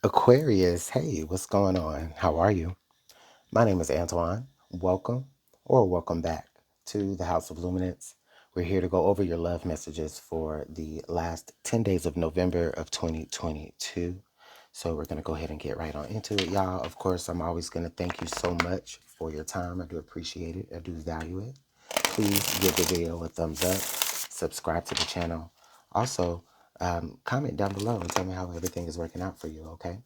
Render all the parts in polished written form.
Aquarius, hey, what's going on? How are you? My name is Antoine. Welcome or welcome back to the House of Luminance. We're here to go over your love messages for the last 10 days of November of 2022. So we're going to go ahead and get right on into it, y'all. Of course, I'm always going to thank you so much for your time. I do appreciate it. I do value it. Please give the video a thumbs up. Subscribe to the channel. Also, comment down below and tell me how everything is working out for you, okay?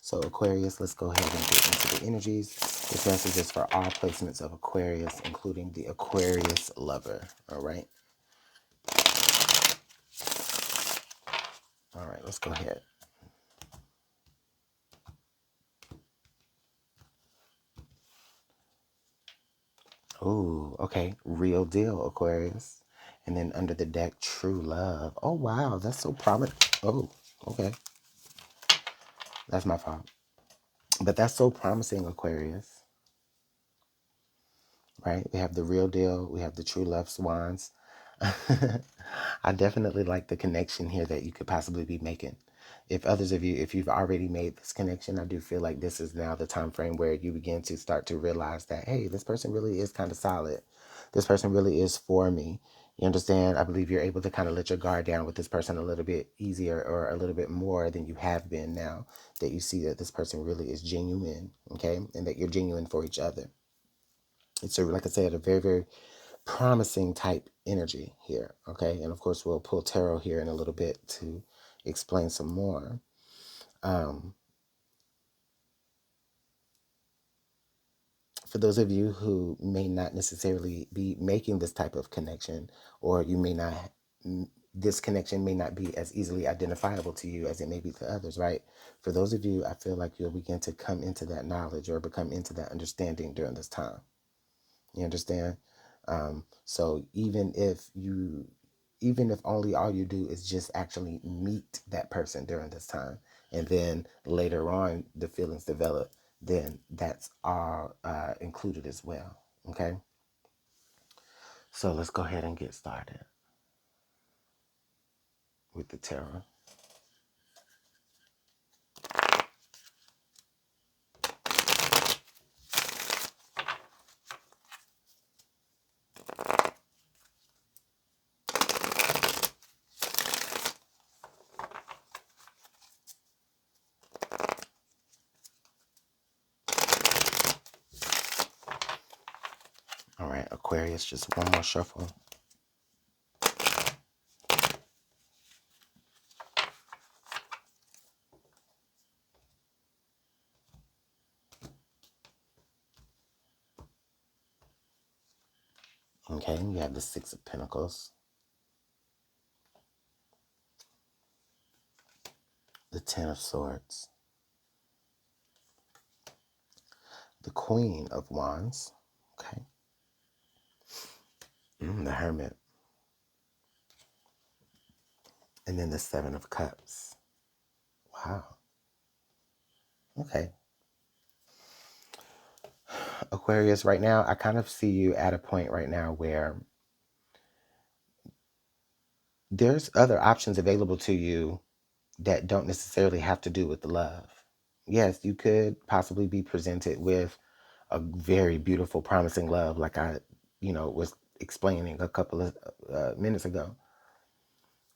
So Aquarius, let's go ahead and get into the energies. This message is for all placements of Aquarius, including the Aquarius lover. All right. All right, let's go ahead. Oh, okay. Real deal, Aquarius. And then under the deck, true love. Oh, wow. That's so prominent. Oh, okay. That's my fault. But that's so promising, Aquarius. Right? We have the real deal. We have the true love swans. I definitely like the connection here that you could possibly be making. If others of you, if you've already made this connection, I do feel like this is now the time frame where you begin to start to realize that, hey, this person really is kind of solid. This person really is for me. You understand? I believe you're able to kind of let your guard down with this person a little bit easier or a little bit more than you have been now that you see that this person really is genuine, okay? And that you're genuine for each other. It's, like I said, a very, very promising type energy here, okay? And of course, we'll pull tarot here in a little bit to explain some more. For those of you who may not necessarily be making this type of connection, or you may not, this connection may not be as easily identifiable to you as it may be to others, right? For those of you, I feel like you'll begin to come into that knowledge or become into that understanding during this time. You understand? So even if only all you do is just actually meet that person during this time, and then later on the feelings develop, then that's all included as well. Okay. So let's go ahead and get started with the tarot. All right, Aquarius, just one more shuffle. Okay, we have the Six of Pentacles, the Ten of Swords, the Queen of Wands, okay, the Hermit, and then the Seven of Cups. Wow. Okay. Aquarius, right now, I kind of see you at a point right now where there's other options available to you that don't necessarily have to do with the love. Yes, you could possibly be presented with a very beautiful, promising love, like I, was explaining a couple of minutes ago.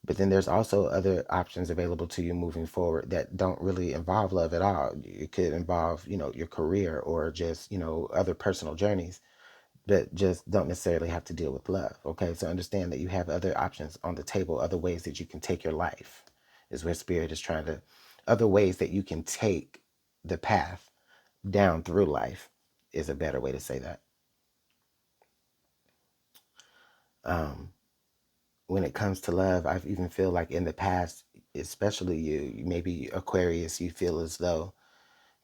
But then there's also other options available to you moving forward that don't really involve love at all. It could involve, your career or just, other personal journeys that just don't necessarily have to deal with love. Okay, so understand that you have other options on the table, other ways that you can take your life, is where Spirit is trying to, other ways that you can take the path down through life is a better way to say that. When it comes to love, I've even feel like in the past, especially you, maybe Aquarius, you feel as though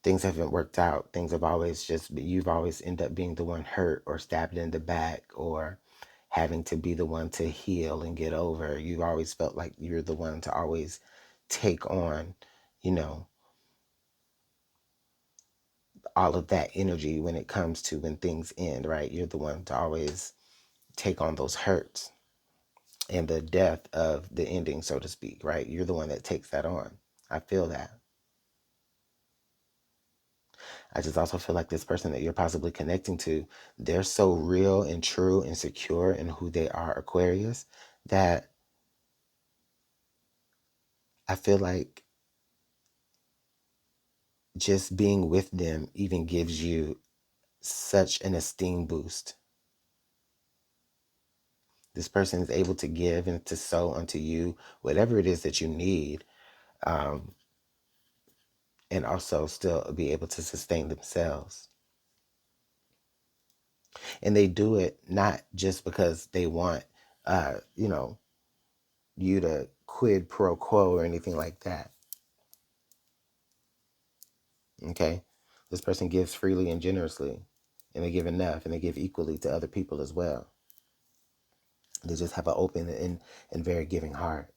things haven't worked out. Things have always you've always end up being the one hurt or stabbed in the back or having to be the one to heal and get over. You've always felt like you're the one to always take on, all of that energy when it comes to when things end, right? You're the one to always take on those hurts and the death of the ending, so to speak, right? You're the one that takes that on. I feel that. I just also feel like this person that you're possibly connecting to, they're so real and true and secure in who they are, Aquarius, that I feel like just being with them even gives you such an esteem boost. This person is able to give and to sow unto you whatever it is that you need, um, and also still be able to sustain themselves. And they do it not just because they want, you know, you to quid pro quo or anything like that. Okay? This person gives freely and generously, and they give enough, and they give equally to other people as well. They just have an open and very giving heart.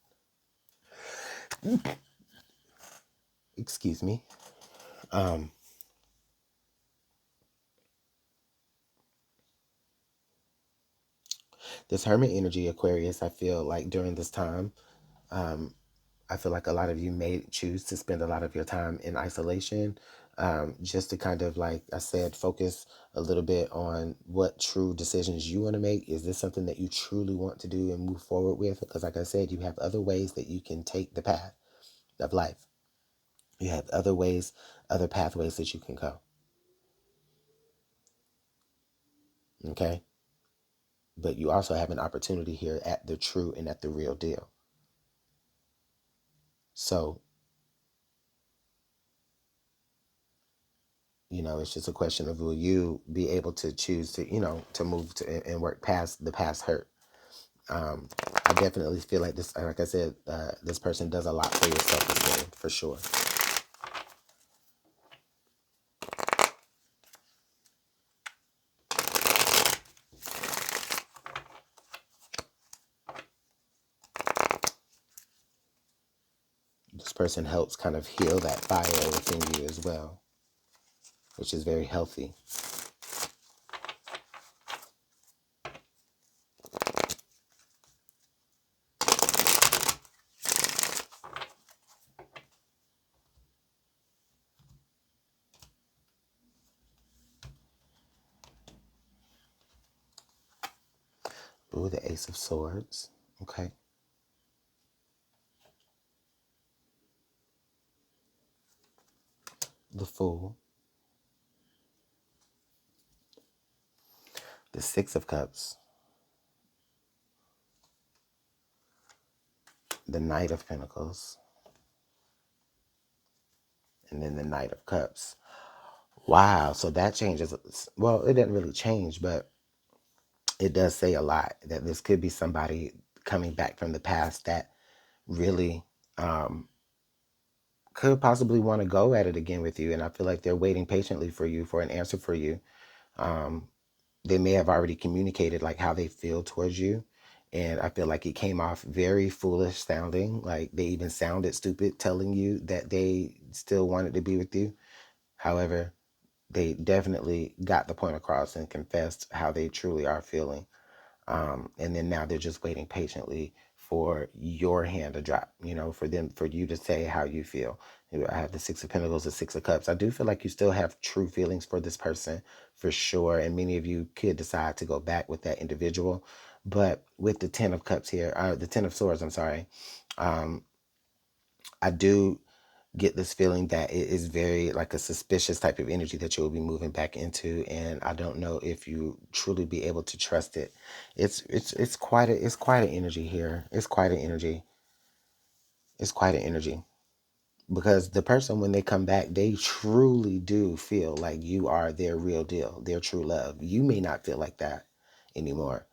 Excuse me. Um, this hermit energy, Aquarius, I feel like during this time, um, I feel like a lot of you may choose to spend a lot of your time in isolation, just to kind of, like I said, focus a little bit on what true decisions you want to make. Is this something that you truly want to do and move forward with? Because like I said, you have other ways that you can take the path of life. You have other ways, other pathways that you can go. Okay? But you also have an opportunity here at the true and at the real deal. So, it's just a question of, will you be able to choose to, to move to and work past the past hurt. I definitely feel like this, like I said, this person does a lot for your self-esteem, for sure. This person helps kind of heal that fire within you as well, which is very healthy. Ooh, the Ace of Swords. Okay. The Fool. The Six of Cups. The Knight of Pentacles. And then the Knight of Cups. Wow. So that changes. Well, it didn't really change, but it does say a lot that this could be somebody coming back from the past that really could possibly want to go at it again with you. And I feel like they're waiting patiently for you, for an answer for you. They may have already communicated like how they feel towards you. And I feel like it came off very foolish sounding. Like they even sounded stupid telling you that they still wanted to be with you. However, they definitely got the point across and confessed how they truly are feeling. And then now they're just waiting patiently for your hand to drop, for you to say how you feel. I have the Six of Pentacles, the Six of Cups. I do feel like you still have true feelings for this person, for sure. And many of you could decide to go back with that individual. But with the Ten of Cups here, the Ten of Swords, I'm sorry, I do get this feeling that it is very like a suspicious type of energy that you'll be moving back into, and I don't know if you truly be able to trust it. It's quite an energy here. It's quite an energy. It's quite an energy because the person, when they come back, they truly do feel like you are their real deal, their true love. You may not feel like that anymore,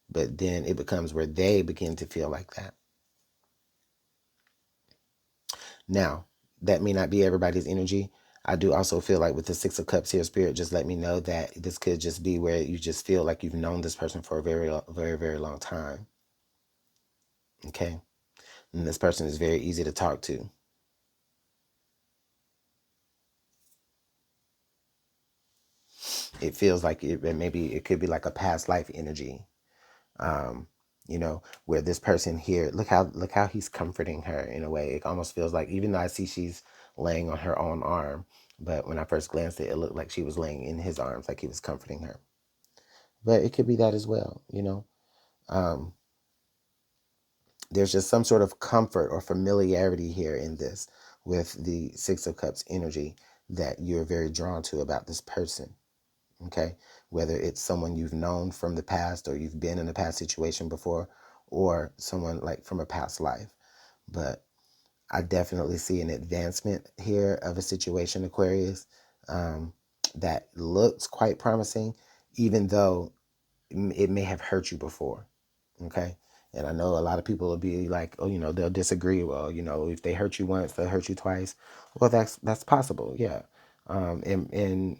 but then it becomes where they begin to feel like that. Now, that may not be everybody's energy. I do also feel like with the Six of Cups here, Spirit just let me know that this could just be where you just feel like you've known this person for a very, very, very long time. Okay? And this person is very easy to talk to. It feels like maybe it could be like a past life energy. Um, where this person here, look how he's comforting her in a way. It almost feels like, even though I see she's laying on her own arm. But when I first glanced at it, it looked like she was laying in his arms, like he was comforting her. But it could be that as well, you know. Um, there's just some sort of comfort or familiarity here in this with the Six of Cups energy that you're very drawn to about this person. Okay, whether it's someone you've known from the past or you've been in a past situation before, or someone like from a past life. But I definitely see an advancement here of a situation, Aquarius, um, that looks quite promising, even though it may have hurt you before. Okay. And I know a lot of people will be like, oh, you know, they'll disagree. Well, you know, if they hurt you once, they'll hurt you twice. Well, that's possible. Yeah. And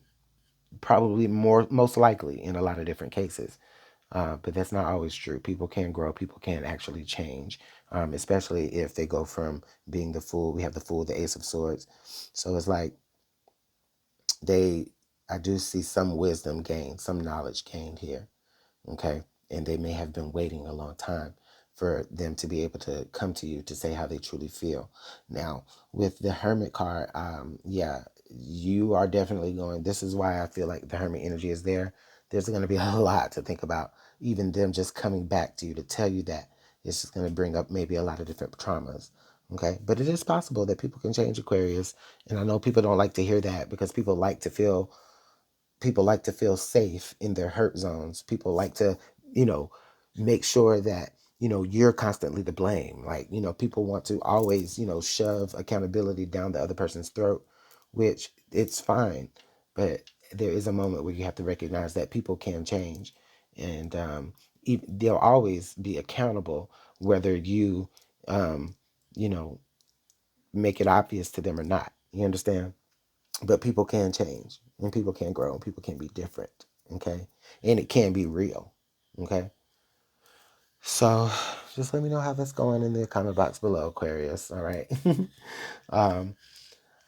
probably most likely in a lot of different cases. But that's not always true. People can grow. People can actually change, especially if they go from being the Fool. We have the Fool, the Ace of Swords. So it's like they, I do see some wisdom gained, some knowledge gained here. Okay. And they may have been waiting a long time for them to be able to come to you to say how they truly feel. Now, with the Hermit card, yeah, you are definitely going. This is why I feel like the Hermit energy is there. There's going to be a lot to think about. Even them just coming back to you to tell you that it's just going to bring up maybe a lot of different traumas. Okay. But it is possible that people can change, Aquarius. And I know people don't like to hear that because people like to feel safe in their hurt zones. People like to, you know, make sure that, you know, you're constantly to blame. Like, you know, people want to always, you know, shove accountability down the other person's throat, which it's fine. But there is a moment where you have to recognize that people can change. And they'll always be accountable, whether you, um, you know, make it obvious to them or not. You understand? But people can change and people can grow and people can be different. Okay. And it can be real. Okay. So just let me know how that's going in the comment box below, Aquarius. All right. um,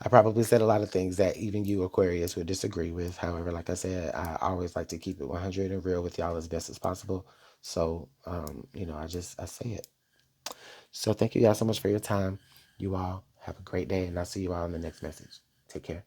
I probably said a lot of things that even you, Aquarius, would disagree with. However, like I said, I always like to keep it 100 and real with y'all as best as possible. So, you know, I say it. So thank you guys so much for your time. You all have a great day, and I'll see you all in the next message. Take care.